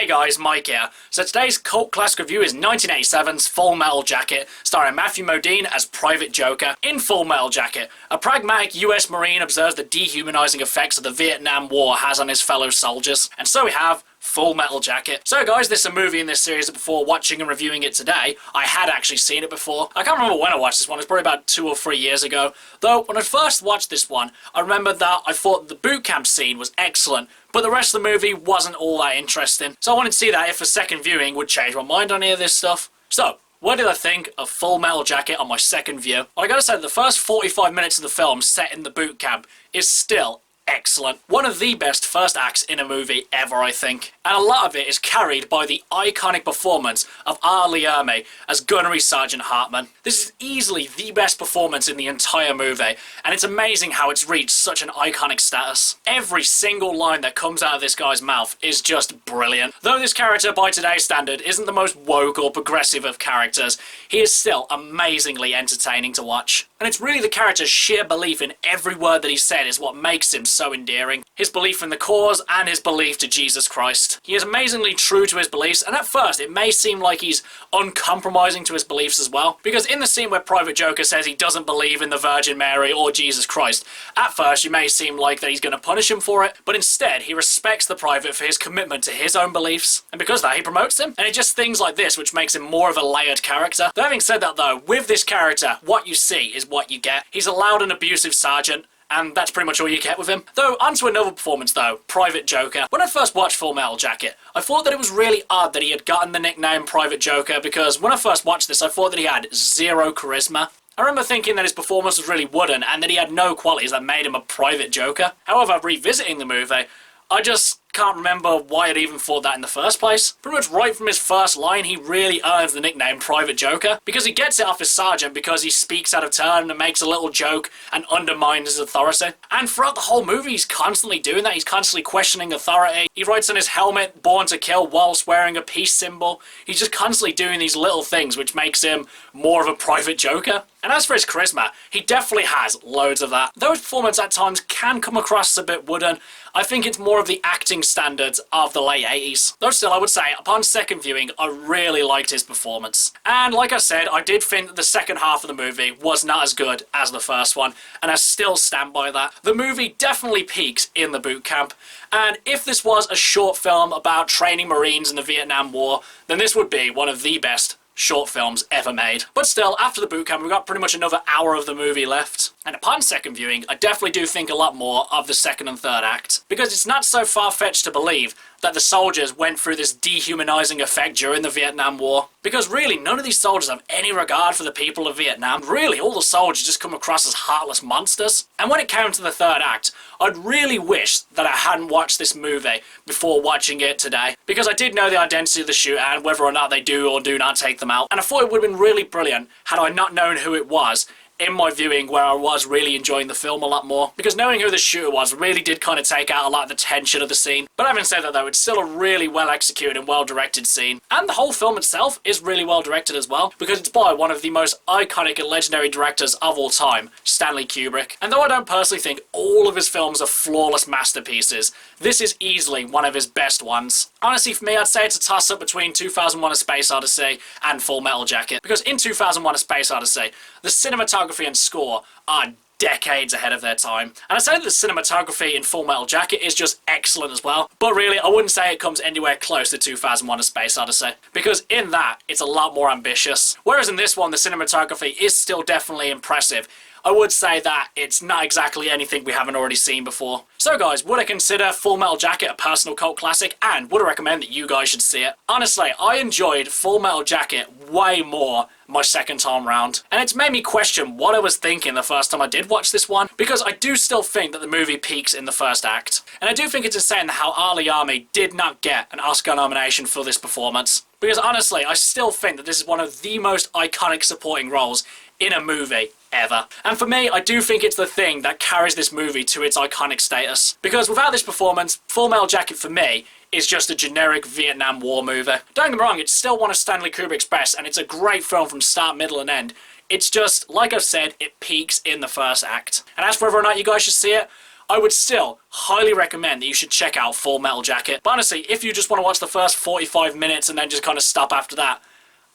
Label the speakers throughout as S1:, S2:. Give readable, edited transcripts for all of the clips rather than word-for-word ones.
S1: Hey guys, Mike here. So today's cult classic review is 1987's Full Metal Jacket, starring Matthew Modine as Private Joker. In Full Metal Jacket, a pragmatic US Marine observes the dehumanizing effects of the Vietnam War has on his fellow soldiers. And so we have Full Metal Jacket. So guys, this is a movie in this series that before watching and reviewing it today, I had actually seen it before. I can't remember when I watched this one, it was probably about 2 or 3 years ago. Though, when I first watched this one, I remember that I thought the boot camp scene was excellent, but the rest of the movie wasn't all that interesting. So I wanted to see that if a second viewing would change my mind on any of this stuff. So, what did I think of Full Metal Jacket on my second view? Well, I gotta say, the first 45 minutes of the film set in the boot camp is still excellent. One of the best first acts in a movie ever, I think. And a lot of it is carried by the iconic performance of Ali Ermey as Gunnery Sergeant Hartman. This is easily the best performance in the entire movie, and it's amazing how it's reached such an iconic status. Every single line that comes out of this guy's mouth is just brilliant. Though this character, by today's standard, isn't the most woke or progressive of characters, he is still amazingly entertaining to watch. And it's really the character's sheer belief in every word that he said is what makes him so endearing. His belief in the cause and his belief to Jesus Christ. He is amazingly true to his beliefs, and at first it may seem like he's uncompromising to his beliefs as well. Because in the scene where Private Joker says he doesn't believe in the Virgin Mary or Jesus Christ, at first you may seem like that he's going to punish him for it, but instead he respects the Private for his commitment to his own beliefs, and because of that he promotes him. And it's just things like this which makes him more of a layered character. Though having said that though, with this character, what you see is what you get. He's a loud and abusive sergeant, and that's pretty much all you get with him. Though, onto another performance though, Private Joker. When I first watched Full Metal Jacket, I thought that it was really odd that he had gotten the nickname Private Joker, because when I first watched this, I thought that he had zero charisma. I remember thinking that his performance was really wooden, and that he had no qualities that made him a Private Joker. However, revisiting the movie, I just can't remember why I'd even thought that in the first place. Pretty much right from his first line, he really earns the nickname Private Joker, because he gets it off his sergeant because he speaks out of turn and makes a little joke and undermines his authority. And throughout the whole movie, he's constantly doing that. He's constantly questioning authority. He writes on his helmet, "Born to Kill," whilst wearing a peace symbol. He's just constantly doing these little things which makes him more of a Private Joker. And as for his charisma, he definitely has loads of that. Though his performance at times can come across as a bit wooden, I think it's more of the acting standards of the late 80s. Though still, I would say, upon second viewing, I really liked his performance. And like I said, I did think that the second half of the movie was not as good as the first one, and I still stand by that. The movie definitely peaks in the boot camp, and if this was a short film about training Marines in the Vietnam War, then this would be one of the best short films ever made. But still, after the boot camp, we've got pretty much another hour of the movie left. And upon second viewing, I definitely do think a lot more of the second and third act. Because it's not so far-fetched to believe that the soldiers went through this dehumanizing effect during the Vietnam War. Because really, none of these soldiers have any regard for the people of Vietnam. Really, all the soldiers just come across as heartless monsters. And when it came to the third act, I'd really wish that I hadn't watched this movie before watching it today. Because I did know the identity of the shooter and whether or not they do or do not take them out. And I thought it would have been really brilliant had I not known who it was in my viewing, where I was really enjoying the film a lot more. Because knowing who the shooter was really did kind of take out a lot of the tension of the scene. But having said that though, it's still a really well executed and well directed scene. And the whole film itself is really well directed as well, because it's by one of the most iconic and legendary directors of all time, Stanley Kubrick. And though I don't personally think all of his films are flawless masterpieces, this is easily one of his best ones. Honestly, for me, I'd say it's a toss-up between 2001: A Space Odyssey and Full Metal Jacket. Because in 2001: A Space Odyssey, the cinematography and score are decades ahead of their time. And I say that the cinematography in Full Metal Jacket is just excellent as well, but really I wouldn't say it comes anywhere close to 2001: A Space Odyssey, because in that it's a lot more ambitious. Whereas in this one, the cinematography is still definitely impressive. I would say that it's not exactly anything we haven't already seen before. So guys, would I consider Full Metal Jacket a personal cult classic, and would I recommend that you guys should see it? Honestly, I enjoyed Full Metal Jacket way more my second time round, and it's made me question what I was thinking the first time I did watch this one, because I do still think that the movie peaks in the first act. And I do think it's insane how Ali Ermey did not get an Oscar nomination for this performance. Because honestly, I still think that this is one of the most iconic supporting roles in a movie ever. And for me, I do think it's the thing that carries this movie to its iconic status. Because without this performance, Full Metal Jacket for me is just a generic Vietnam War movie. Don't get me wrong, it's still one of Stanley Kubrick's best, and it's a great film from start, middle, and end. It's just, like I've said, it peaks in the first act. And as for whether or not you guys should see it, I would still highly recommend that you should check out Full Metal Jacket. But honestly, if you just want to watch the first 45 minutes and then just kind of stop after that,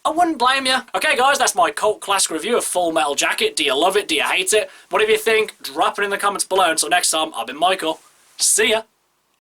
S1: I wouldn't blame you. Okay guys, that's my cult classic review of Full Metal Jacket. Do you love it? Do you hate it? Whatever you think, drop it in the comments below. Until next time, I've been Michael. See ya.